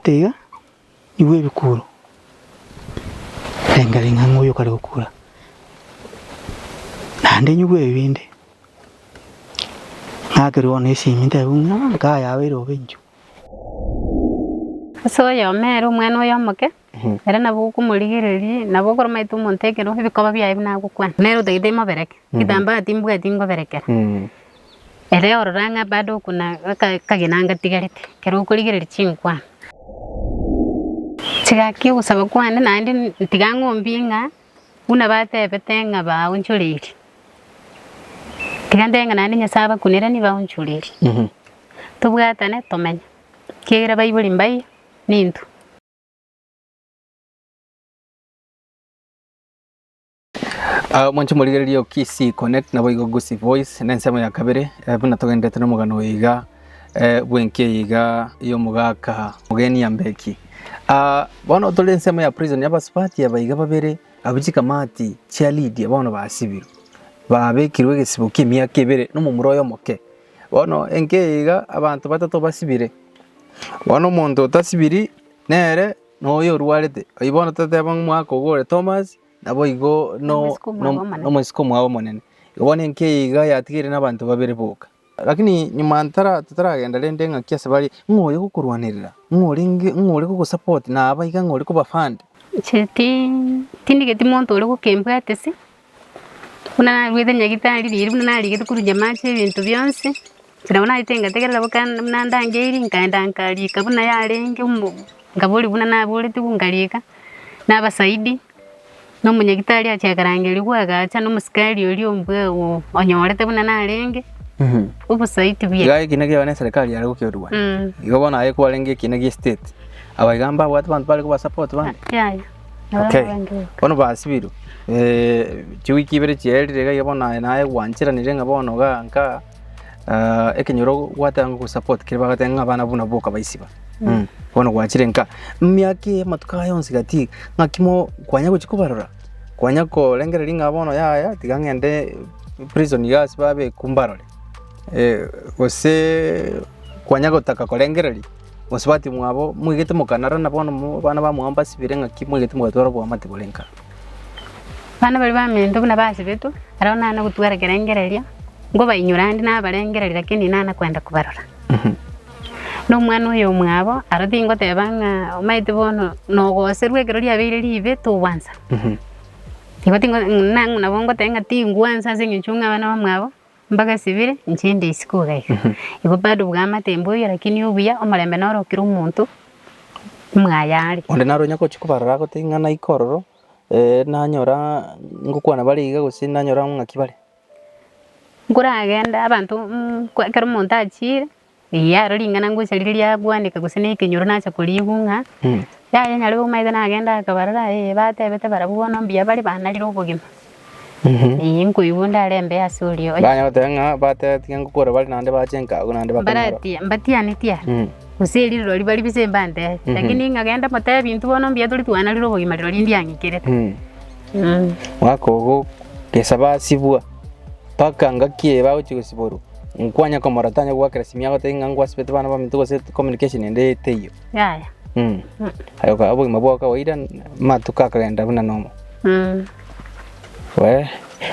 Tiga iwe bikuru lenga ngoyo kale okura nande nyugwe binde ngakero nesiminte bunga ngaya wero benju so yo mero mwana oyo moke era nabo kumurigiriri nabo koromaitu montekero bikoba bya ibina gukwana nero tegite mabereke kitamba timbwa tingo berekera ere ororanga bado kuna kaginanga tigarite kero kurigiriri chinkwa chigaki usaba kwana nandi tigangombinga una batebetenga ba unchuriri tigandenga nandi nyasaba kunira ni ba unchuriri tubwatane tomenya kigira bayibuli mbai nintu mwancho murigererio KC Connect nabo igo Gusii Voice nensemo ya kabere buna togendete no mugano iga bwenke iga iyo mugaka mugeni yambeki bono tolensemo ya prison yabasipati yabayiga babere abujika mati chia lead bono basibiro babekirwe gesibo kimia kebere no mumuroyo moke bono enke iga abantu batatu basibire bono muntu utasibiri nere noyo ruwarete ibona tateba mwako gore Thomas nabo igo no mwesiko mwawo monene ibona enke iga yatigire n'abantu babere boka lakini nyuma tutaragenda lende ngakiase bali ngoye kukurwanirira ngore ko support na abayiga ngore ko bafund cheti tindigeti muntu uri kukembwa atese una rwede nyagitari riri una nari kurunja mache ibintu byonse kirabona itenga tegerera bukana nandangeri nkandangari kabuna yarenge ngaburi buna naburi tubungarika nabasaidi no munyagitari achakarangeri gwagacha no musikali oli ombwe onyorete buna narenge ubu saiti bya gaye kinage bana serikali yari gukyorwa igo bona aye kwalenge kinage state abagamba watu bantu bali kuba support bana okay ono basibiro chiwiki bere chielire yabona naye wanchira nirenga bono ga nka ekenyoro watanga ku support kireba gatenga bana buna boka baisiba bono gwachirenka myake matuka yonse gati ngakimo kwanya kuchikubarora kwanya ko lengere linga bono ya tigangende prison yas babe kumbarole ose kwanya gotaka kolengereri osibati mwabo mwigete mukanara na bono bana ba mwamba sibire ngakimo mwigete mwatora bwa mate bolenka bana bali bamendo buna basibetu arona na gutwara kerengereria ngo bayinyurandi nabarengereri lakini nana kwenda kubarora no mwana uyo mwabo aratingo tebanga omaite bono no goserwe kerori abire libe to wanza tingo nangu na bongo tenga tingwanza singichunga bana bamwabo mbaga sibire nchinde isiko gaika ibo bado bwama tembo yo lakini ubuya omalembe noro kira umuntu mwayari onde naro nyako chikubarara ko tinga na ikororo nanyora ngukwana bali iga gusi nanyora ngakibale ngura agenda abantu kwakera umuntu achire yaro lingana ngushaliriya bwandika gusene ikinyoro nacha kulibunga ya nyali umaida na agenda akabarara batebete barabubona mbya bali banaliro ubugima ingo ibunda lembe asulio banya tenga bate tinga kukora bali nande bachenka nande bakora mbati anitia useli roli bali bisembande lakini ngagenda mata bintu bono mbya tuli twanaliro ubugima roli ndiangikirete wako kesaba sibua paka ngakie bawo chigosiboru nkwanya ko maratanya kwa krasimia ko tenga ngwa spete bana ba mintu se communication ende teyo ya ayo ka abo mabo ka waida matuka kaenda buna nomo we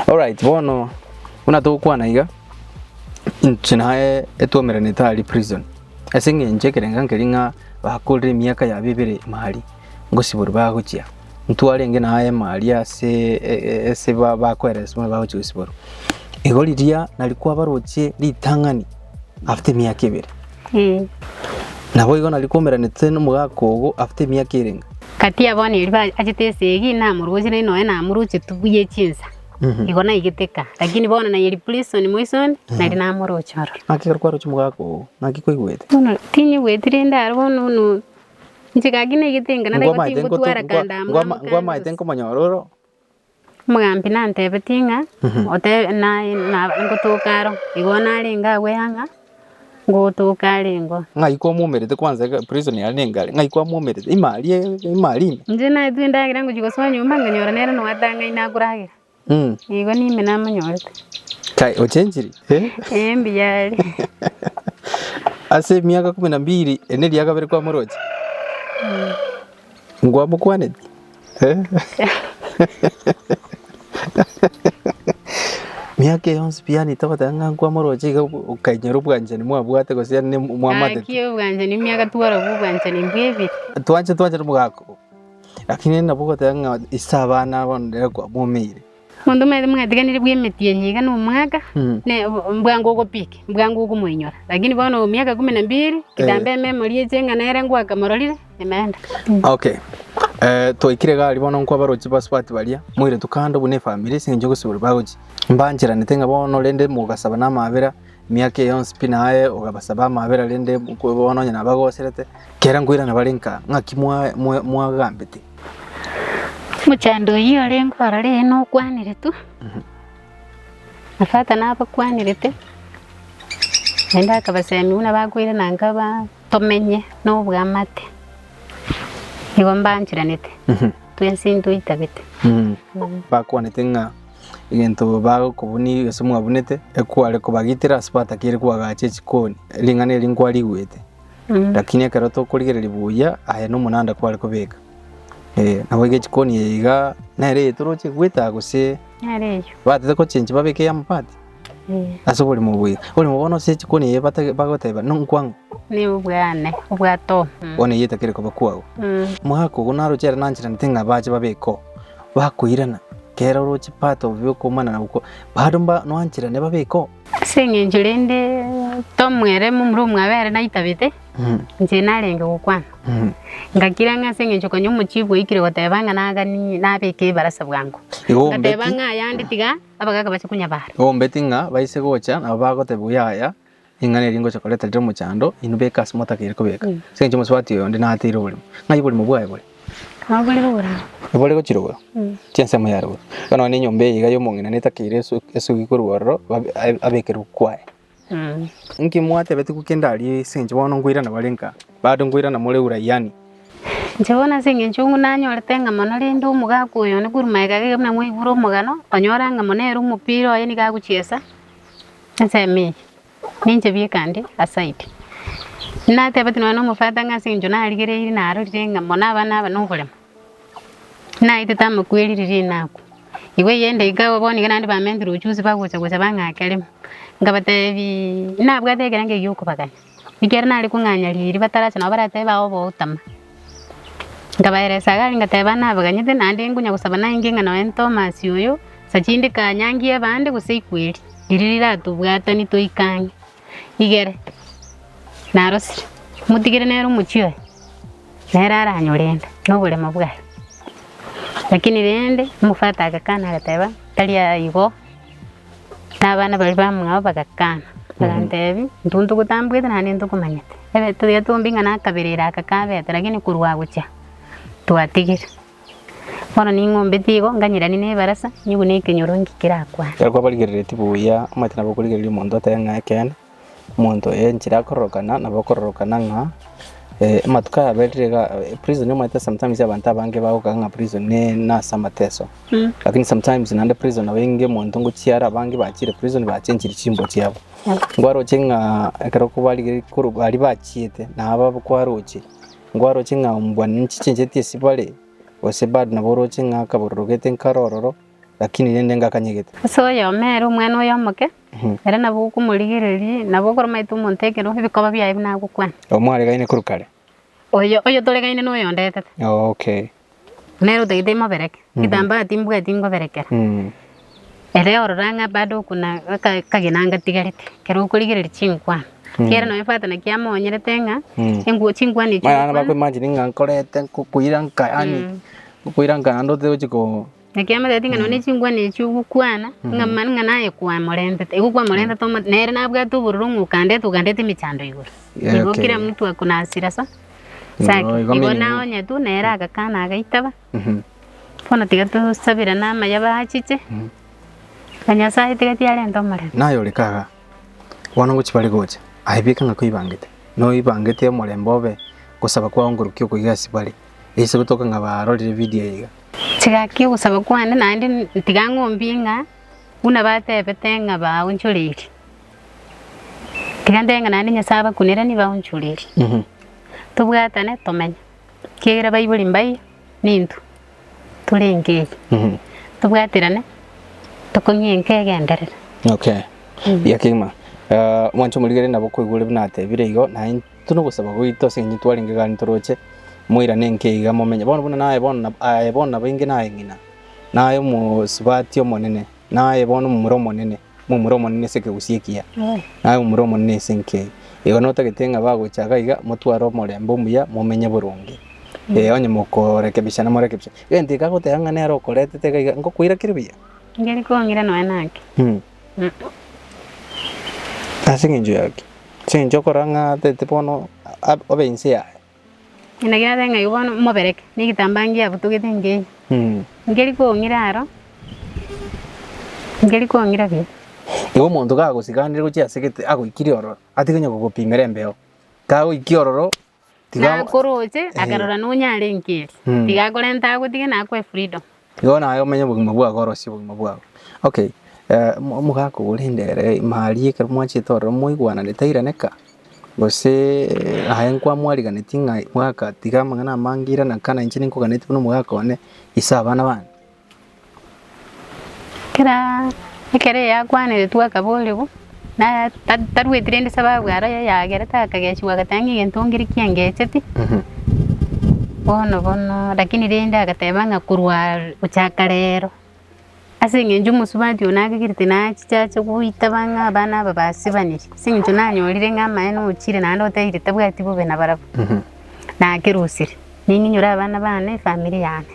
alright bono una to kwana iga nchinae etuomera netali prison asinge njekerenga ngelinga bakulire miaka ya bibere mahali ngosiburu baguchia ntwale ngena haye mahali ase bakwereswa baguchusiburu igoliria nalikuwa baroche litangani after miaka ibere nabo igona likomera netse no mugakogo after miaka irenga kati abone iriba agitesegi na murujire no na muruche tubuye chinza igona igiteka lakini bona na yeri prison moison na rina muruchoro akikar kwaro chumugako nakikoigwete no tinyi wetire ndaro no njigagine igitenga na rego tingo twara kanda ngwa maite nkomanyororo mugambi nante betinga ote na ngotokaro igona alinga wehanga ngotokalengo ngaiko mumerete kwanza prison ya nengale ngaiko mumerete imali nje na twinda ngira ngo so nyuma nganyora nera no atanga inakuragira igo ni mena manyorete kai ochenjiri mbiyari ase miaka 12 eneli yakabere kwa moroje Ngwa mukwaneti. Miaka yonse pia nitabatanga ngwa moroje ukanyera ubwanjani mwabwate gose ne mwamate. Akiyo ubwanjani miaka twara ubwanjani mbwebi. Twanje mugako. Lakini nabugo tanga isabana bondera kwa mumire. Mundu mwe mwatiganire bwemetie nyiga no mwaka ne mbwango go piki mbwango go mwinyora lakini bono miaka 12 kidambe memory ejenga nere ngwa kamarorire emenda. Okay. Toikire gali bono nkwa barochi passport balia mwire tukando bune family sinje gusubira bagoji mbanjira nitenga bono lende mugasaba na mabera miaka yonse pinaye ogabasaba mabera lende bono nyana bagoserete kera ngwira na balenka ngakimwa mwagambete muchando iyo lengo arare no kwanire tu afata napa kwanirete enda kabasemi una bagwira nanga ba tomenye no bwamate igo mbanjiranete tuyasindu itabete bakwanete nga igento bago kubuni esumwa bunete ekwale kubagitira spata kire kwagache chikoni lingane lingwali gwete lakini akaroto kuligerera buya aya no munanda kwale kubeka nabwege chikoni yiga nere turoche gweta guse nareyo batete ko chenje babeke ya mpati asobole mubuye oli mubono se chikoni yebata bagoteba nonkwangu ni ubwato one yeta kire kubakwago muhako gunaro chera nanjira ntenga baje babeko bakwirana kera roche pato byo komana nabuko badomba no anjira ne babeko sengenjurende tomwere mumru mwabere naitabete nje narenge gukwana ngakira nga sengenjo konyo muchibwe ikire watebanga nagani nabeke barasa bwangu ngatebanga yandi tiga abagaga bache kunyabara betinga baise gocha abagote buyaya ingane ringo chocolate ryo muchando inubeka smota kire kubeka sengenjo muswati yo ndi natiro buli ngayibuli mubwaye buli abuli bura abuli gochirwa cyense muyaro kana ni nyombe yiga yo mungina netakire esu gikurwaro abekeru kwae nki mwate beti kukenda ali senje bono ngwira na balenka bado ngwira na mole urayani njebona singe nchungu nanyorete nga mono linde umugaku uyo ni gurumaika ge mna mwiburo mugano onyora nga monero umupira oyo ni gaguchiesa nseme ninje biekande aside nate beti no mufata nga sinjo na aligere iri na arorire nga mona abana no bulema na iteta mukwirire nako iwe yende igawo boni ganandi bamendira uchuzi bagucha gucha bangakelema ngabatebi nabwa tegera nge yuko bagana igera nali kunganya liri bataracha no barate bawo botama ngabaeresa gali ngateba nabaganyite nandi ngunya gusaba na inginga no Thomas yoyo sachindi kanyangie bande gusikwiri iririra tubwata ni toikange igere narosi mutigere nero muchiyo nera aranyorenda no bulema bwa lakini rende mufata agakana agateba talia igo nabana bali bamwe bagakana barandebi ndundu gutambwete nandi ndukumanyete ebe tuya tumbinga nakabirira akakabete lakini kurwa gucha tuatigire bono ni ngombe tigo nganyirani ne barasa nyugo ne kenyoro ngikira kwa yarwa baligerete buya amatina bokuligerera mondo tanga kene mondo enjira korokana nabokorokana nga matuka abelirega prison yo mata sometimes abantu abange baukanga prison ne nasa mateso lakini sometimes nande prison abenge muntu ngucyara abange bakire prison bacenjira chimbo cyabo ngwaro cenga ekero kubali kuru bali baciete naba bukwaroche ngwaro cenga mbwana nchicenjete sibale osebad na boro cenga kaborogete nkarororo lakini nende ngakanyegete so yo mero mwana oyo moke era nabo kumuligereri nabo koromaitu montekero bikoba byaye nagukwana omware gaine kurukare oyo tolegaine no yondete okay nero deide mabereke kitamba timbuga tingo berekera ere ororanga bado kuna kagenanga tigarite kero kuligereri chinkwana kera no yafata na kiamo onyerete nga engu chinkwana ni mana bakwe imagine ngankorete kuiranka yani kuiranka ndo te chiko nakiama datinga no chinkwana ni chugukwana ngamana naye kwa morende egukwa morende to nere nabwa tu burungu kande tukandete michando igoro igo kira mtu akuna asirasa saki igo naonye tu nera agakana agaitaba fono tiga tu sabira na mayaba achiche kanyasa tiga tiare ndomare nayo likaga wana guchibali gocha aibika nga kuibangete no ibangete molembobe kusaba kwa ngurukyo kugasi bali ese gutoka nga barorire video yiga chigaki gusaba kwane nandi tiga ngombinga una batebete nga ba unchuliri tiga ndenga nandi nyasaba kunira ni ba unchuliri tubwatane tomenya kera baibuli mbai nintu tulenge tubwatirane tukonyenke genderera. Okay. Yakima mwancho muligere nabo kwigure binate bireigo na tuno gusaba gwito sinyi twaringe gani toroche mwira nenke iga momenye bono buna nae bona bingi nae ngina nae mu subati omonene nae bono mumuro monene seke gusiekia nae mumuro monene senke igo nota gitenga bagochaga iga mutwaro morembo muya momenye burungi onye mukorekebisha na morekebisha enti kagoteanga ne arokorete tega iga ngokwira kiribia ngeri kongira no enake asinginjo yake sinjo koranga tete bono obensia inagira tenga yubono mobereke nigitambangia butugete ngei ngeri kongira aro ngeri kongira bi iwo muntu gagusiganire guchia segete agoikiri ororo atiganya gugupimera mbeo kago ikiororo tiga koroje agarora nunyare ngiri tiga korenta gutige na kwe freedom igo nayo menye bugima bwa gorosi bugima bwa okay mugako urindere mari ke mwachi toro muigwana nitairaneka gose ahenkwa mwari ganetinga mwaka tiga mangana mangira na kana inchini ko ganeti no mugako one isabana bana kira ekere yakwanire twakabolibu na tarwetire ndi sababu ara yagereta akageshiwa gatangi gentongiri kiangecheti bono lakini rende agatebanga kurwa uchakarero asingenju musubati onagigirite na chichache kuitabanga abana babasibanire singenju nanyorire ngama eno uchire nando tayire tabwati bobe na barabu na kerusire ninginyura abana bane family yane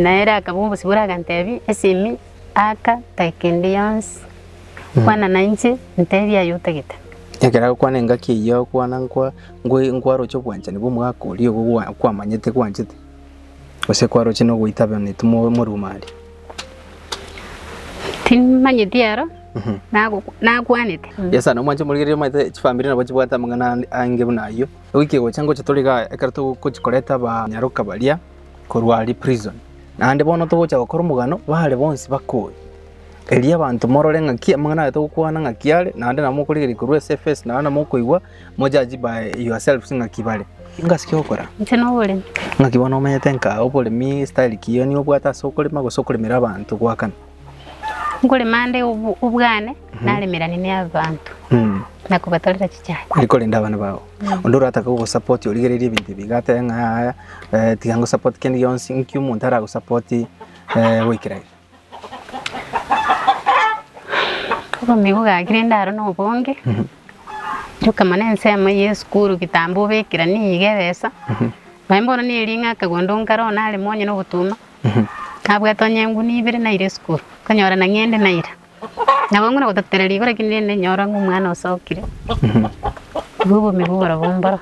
naera akabumbu sibura gantebi esimi aka takendians kwana nanche ntebi ayutagita yakera kwana ngaki yo kwana nkwa ngwaro cyo bwanje nibo mwakuri yo kwamanyete kwanjete ose kwaro chino guitaba ni tumo murumari timanyete yaro na kwanete yesa no mwanje murigere maite family nabo chibwata mangana ange bunayo wiki go chango chatoliga ekarto kuchikoreta ba nyaruka balia korwali prison nande bono to gocha gukora mugano bale bonsi bakoye elia bantu morore ngaki mangana to kwana ngakiale nande namo kurigeri kurwe SFS na namo koigwa mojaji by yourself singa kibale ngasiki okora nteno bole ngakibona omenyete nka obole mi style kiyo ni obwata sokole mago sokole mira abantu gwakana ngole mande ubwane nalemerani ne abantu nakubatolera chichaye ikole ndabana bawo ondoro ataka go support oligereri ibintu bigate nga tigango support kendi yonsi nkyu umuntu ara go support wikira ko migo gakire ndaro no bonge Juka manense ama yeskuru kitambo bekira ni igebesa baimbona ni ringa kagondo nkaro na ale monye no butuma kabwa tonyengu ni ibere na ire skuru kanyora na ngende na ira nabongo na gotatereri gore kinende nyora ngumwana osokire bubo mibura bombara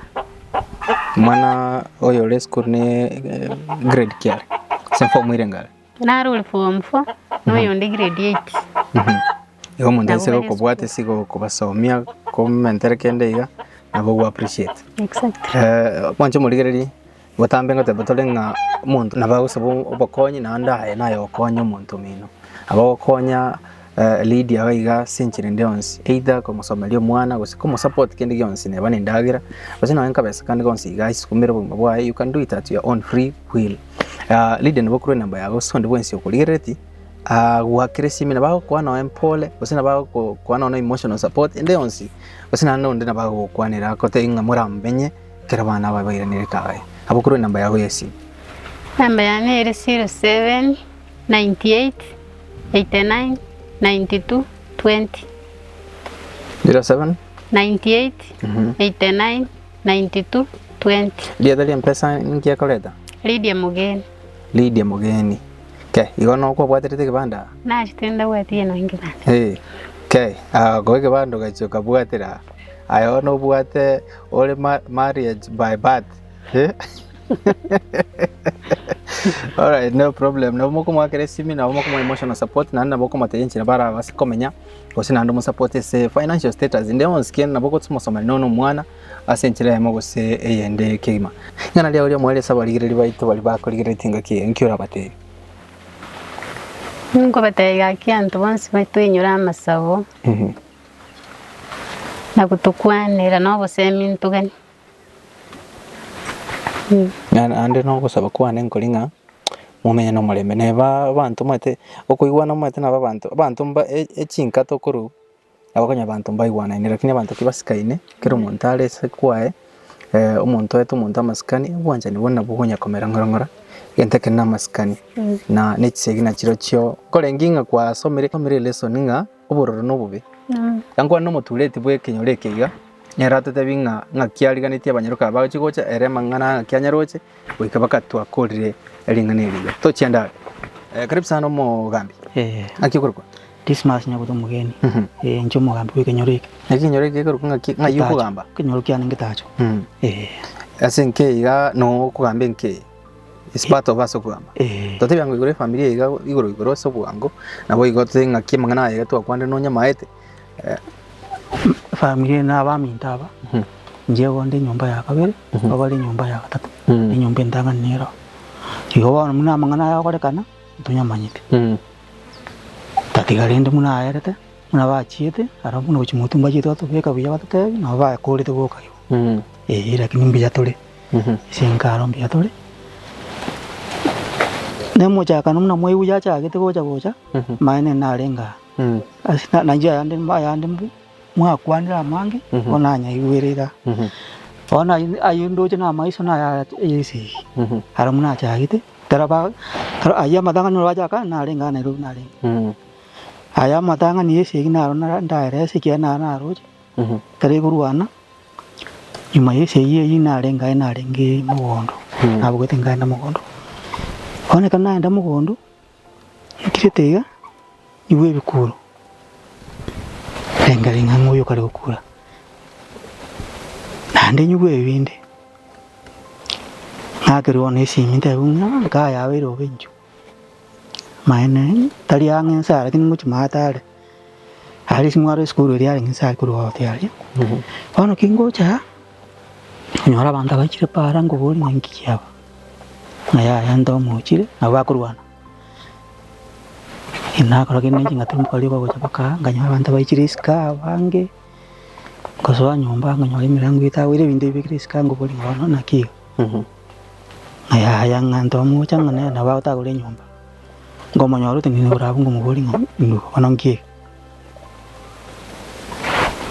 mwana oyo le skuru ne grade kyale semfo mwirengala na rule form 4 no yonde grade 8 yo mundense ko bwate sigo ko basomia ko mentere kende iga nabo go appreciate exactly mwancho muligereri watambe ngote batolenga muntu nabago sabo obakonyi na ndaye nayo konyo muntu mino abakonya lead ya iga senchire ndonsi either ko musomelio mwana gose ko support kende gyonsi ne bane ndagira base na wenka besa kandi gonsi guys kumira bo mabwa you can do it at your own free will lead ne bokuru namba yago sonde bwensi okuligereti wakresimi na bago kwana empole bose bago kwana no emotional support ndonsi bose na ndo ndina bago kwanira kote inga murambenye kerabana babayiranire kae abukuru namba yago yesi namba yane ere 07 98 89 92 20 07 98 89 92 20 dia dali mpesa ngia koleta Lydia Mugeni okay igono kwa bwaterete kibanda na chitenda wetie no ngibanda okay go kibando gacho kabwatera ayo no bwate ole marriage by birth all right no problem no moko mwakere simi na moko mwa emotional support na nabo koma tenchi na bara basikomenya osina ndo support se financial status ndio skin na boko tusoma nono mwana asenchira ya mogo se eyende kima ngana lya olyo mwele sabaligire baito bali bakoligire tinga ki enkyura bate ngo batega kyantu bonsi baito inyura amasabo na kutukwanira no bose mintugani ande no gusaba kwane nkolinga mumenye no mureme neba abantu mwete okuigwana mwete naba abantu mba echinka tokuru abakanya abantu mbaigwana ni lakini abantu kibasikaine kero montale se kwae omuntu eto omuntu amaskani bwanja ni bona bugonya komera ngorongora gente ke na maskani na nechigi na chiro chyo kolenginga kwa somere lesson nga obororo no bube yangwa no motuleti bwe kinyoreke iga nyaratete binga ngakiariganitie abanyaruka bachigocha ere mangana kyanyaroche wikabaka twakorire elinganiriga tochianda karibu sana mo gambi akikorwa Dismas nyabuto mugeni ncho mugambi wekenyoreke nakinyoreke ko ngayo kugamba kinyorukia ningitacho asenke iga no kugambe nke is part of us kugamba tote byango igore familia iga igoro so kugango nabo igote ngaki mangana iga to kwande no nyamaete familia na abamintaba njyewe ndi nyumba ya kabiri babali nyumba ya gatatu ni nyumba ndanganira kigo bana muna mangana ya korekana tunyamanyite tatigarende muna ayerete muna bachiete ara muna uchimutumba chito tubeka biya batete na ba kolete bokayo lakini mbiya tole sinkaro mbiya tole nemo chaka muna moyi uja chake te gocha maene narenga asina nanja yande mbu mwakwanira mange onanya iwerera ona ayundo chena maiso na ya yesi ara muna chagite taraba aya madanga no wajaka narenga na ru narenga aya matanga ni yesi ginaro na ndaire sikia na roje tare kuruana nyuma yesi yi narenga narenge mugondo abo gitenga na mugondo one kana enda mugondo kiretega iwe bikuru engalinga ngoyo kare gukura nande nyugwe binde ngakero nesi minte unga ka yawe ro benju maene tali angen sara kin much matare hari simwaro skuru ri ari ngisar kuru hote ari ono kingo cha nyora banda bachire para ngo boli ngi kyaba ngaya yando muchire abakurwana ina kora kene jinga tumukali kwa gochapaka nganya banda bachire ska bange kosoa nyumba nganya milango itawire binde bikriska ngo boli ngono nakiyo ngaya yanga ndo mucha ngane na bauta gole nyumba ngoma nyoro tini urabu ngo boli ngo onongie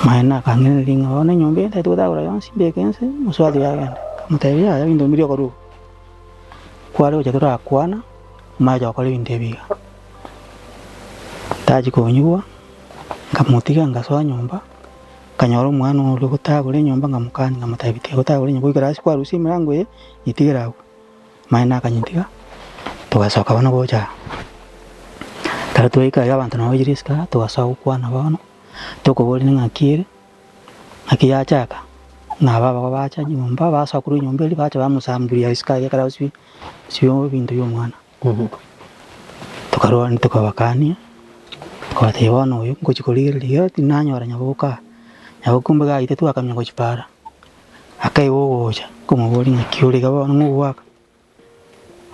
maena kangene linga ona nyumba ta tuda ura yon simbe kense muswadi yagenda mutabi ya bindo mirio koru kwale ojatura kwana maja okole binde biga taji konyuwa ngamutiga ngasoa nyumba kanyoro mwana uri gutagura nyumba ngamukani ngamutabite gutagura nyumba ikarasi kwa rusi mirango ye yitigirawo maina kanyitiga tugasoka bano boja taratuika y'abantu nabo jiriska tugasoka kwana bano tukobori ngakire akiyachaka nababa bacha nyumba basakuru nyumba iri bacha bamusamburia iska ye karasi siyo bintu y'umwana tukarwa ntukabakania kwa tebano yo ngochikoliriyo tinanyora nyaboka yabukumbaga itetu akamya gochipara akaiwoja kumubori ngakiuri gabo ngubwaka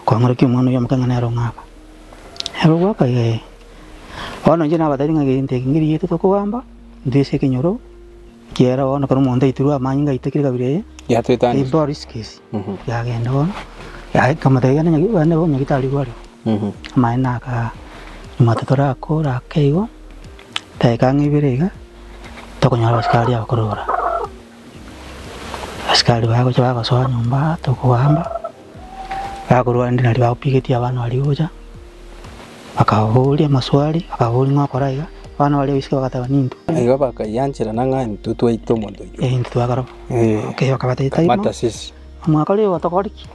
kwangora kimwana yo mukangana yarongaka yarobwaka ye ono jina batari ngaginte ngiri yetu tokobamba ndese kinyoro kiera ono karo monda ituru amanyinga itekira kabire ya twetani Boris case yagenda ono ya kamatega nyagi bane bo nyagitari gwari maina ka matatora ko rakeigo teka ngibirega tokonyara askari akorora askari bago chaba soa nyumba tokobamba akorora ndi nali bapigeti abantu ali goja akahuri maswali akahuri ngakoraiga bana bali bisika bakataba nindu iga bakayanchira nanga ntutu aito mondo ntutu akaro okay bakabata itaimo mata sisi mwakali watokoriki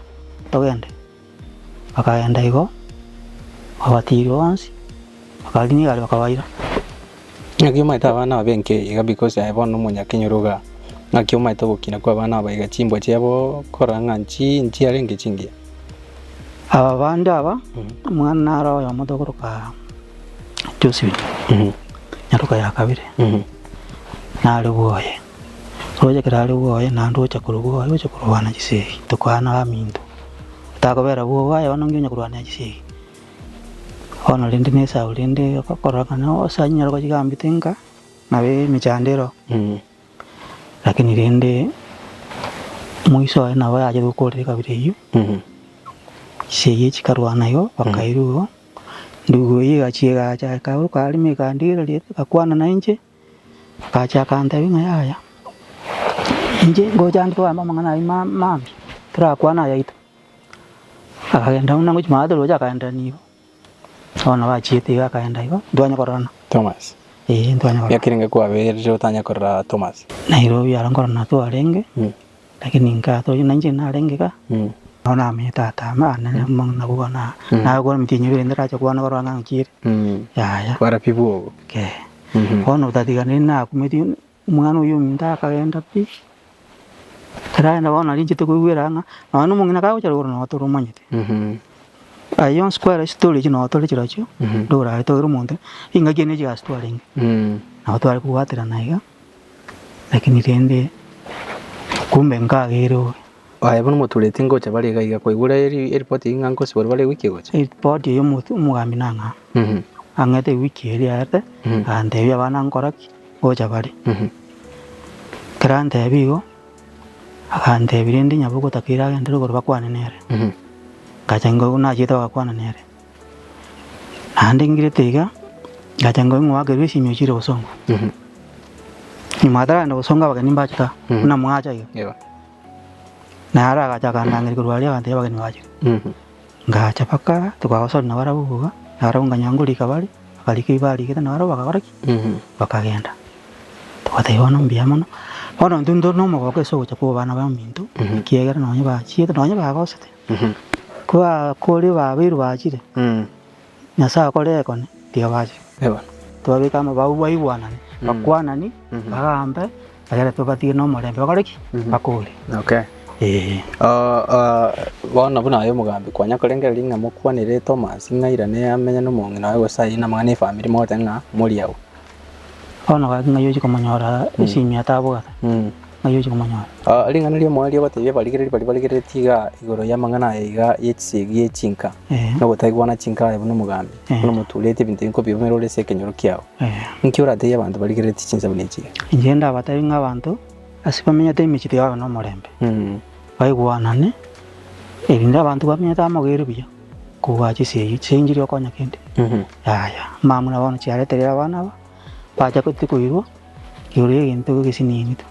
togende bakayenda igo abatiri onsi bakali gali bakawaira ngakyo maita bana benke iga because I want no munya kinyoruga ngakyo maita gukina kwa bana baiga chimbo chebo koranga nchi arenge chingia aba bandi aba mwana ro ya modokoroka Joseph nyaruka ya kabire nali boye roje kirali boye nando cha kurugo cha kurwana gisei tukwana amindu takobera boye onongyo nyakurwana gisei ono lindi nesa ulinde koraka no sanyaro ko jigambitenga nabe michandero lakini linde mwiso na wa aje gukorera kabire iyo seye chikarwana yo bakairuo ndugo yiga chiega cha ka kali me kandira le akwana na nje kacha kanta winga yaya nje ngoja ndo mama ngana mami tra kwana ya ito akaenda unango chimado loja akaenda niyo ona wachiete akaenda igo ndwanya korona Thomas ndwanya korona yakiringa kwa bere utanya korora Thomas Nairobi arangorona to arenge lakini ngato nanje na arenge ka ona me tata mana na kuona na kuona mtinyo bere ndara cha kuona korona ngire ya para pibuo ke ono tatigane na kumeti umwana uyu mndaka kaenda pi taraenda bona linjite kuwiranga nanu mungina ka uchara korona watoro manyite ayon square story chino watoro chiracho dora ito rumonde inga gene ji astwaring na watoro kuwatira naiga lakini tende kumbe ngagero aya bono moturete ngocha bari gaiga koigura eri report ingango sibor bari wiki gocha report yo mugambi nanga angete wiki eri ate ande ya bana ngoraki gocha bari grande bigo akande birindi nyabugo takira gende rugoro bakwana nere kachango na chita bakwana nere ande ngire tega kachango ngwa gerwe simyo chiro bosongo ni madara ndo bosonga bagani mbachita na mwacha yo na ara gacha ngiri kurwali akande bagani wachi ngacha paka tukawasol na barabuga ara unganyanguli kabali akaliki bali kita na ara bakagaraki bakagenda tukatayona mbiamono ono ndundo no mo ko so cha ko bana ba mintu kiegera no ba chiete no ba ko sete kwa kole ba biru ba chire nyasa ko le kon dia ba chi eba to be kama ba uwa iwana ni bakwana ni bagambe agera to bati no mo le bakariki bakole okay bona buna ayo mugambi kwanya korengera linga mukwanire Thomas ngairane amenya no mongi nawe wasai na mangane family mote nga muri yawo ona ga ngayo chiko manyora isimya tabuga ngayo chiko manyora linga nalio mwali batebye baligere tiga igoro ya mangana yiga yechigi yechinka no gutaigwana chinka ya buno mugambi buno mutulete bintu inko bimero lese kenyoro kyao nkiora de abantu baligere tichinza bunechi ngenda batayi ngabantu asipamenya temichite yawo no morembe baigwanane erinda abantu bamenya tamogere biya kuwachi seyi chenjiri okonya kende yaya mamu na bana chiareterera bana ba pacha kutikuirwa kiuri gintu gisinini tu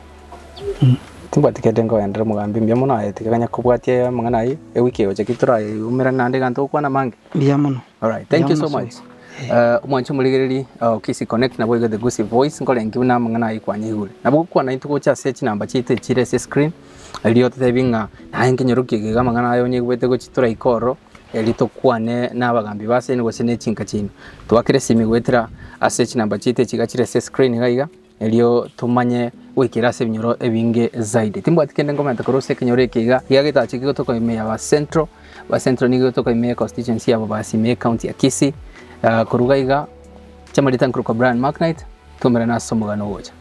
timbatikete ngo endera mugambi mbya muno ayetikanya kubwatia mangana yi ewiki yo chekitura umira nande ganto kwana mange mbya muno. All right, thank you so much. Mwancho muligereri Kisi Connect na boyga the Gusii Voice ngole ngibuna mangana yi kwanye hule nabo kwana into cha search number chite chire screen aliyo tetebinga nange nyorukiga gamangana ayo nyegwete go chitura ikoro elito kwane n'abagambi base ni gose nechinka chino twakire simi gwetera search number chite chigachire screen gaiga elio tumanye wikira se binyoro ebinge zaidi timbo atikende ngoma takorose kenyore kiga yageta chikiko toko ime ba central nigo toko ime constituency abo basi me county ya Kisii kurugaiga chamarita nkruko Brian Marknight tumera na somugano wocha.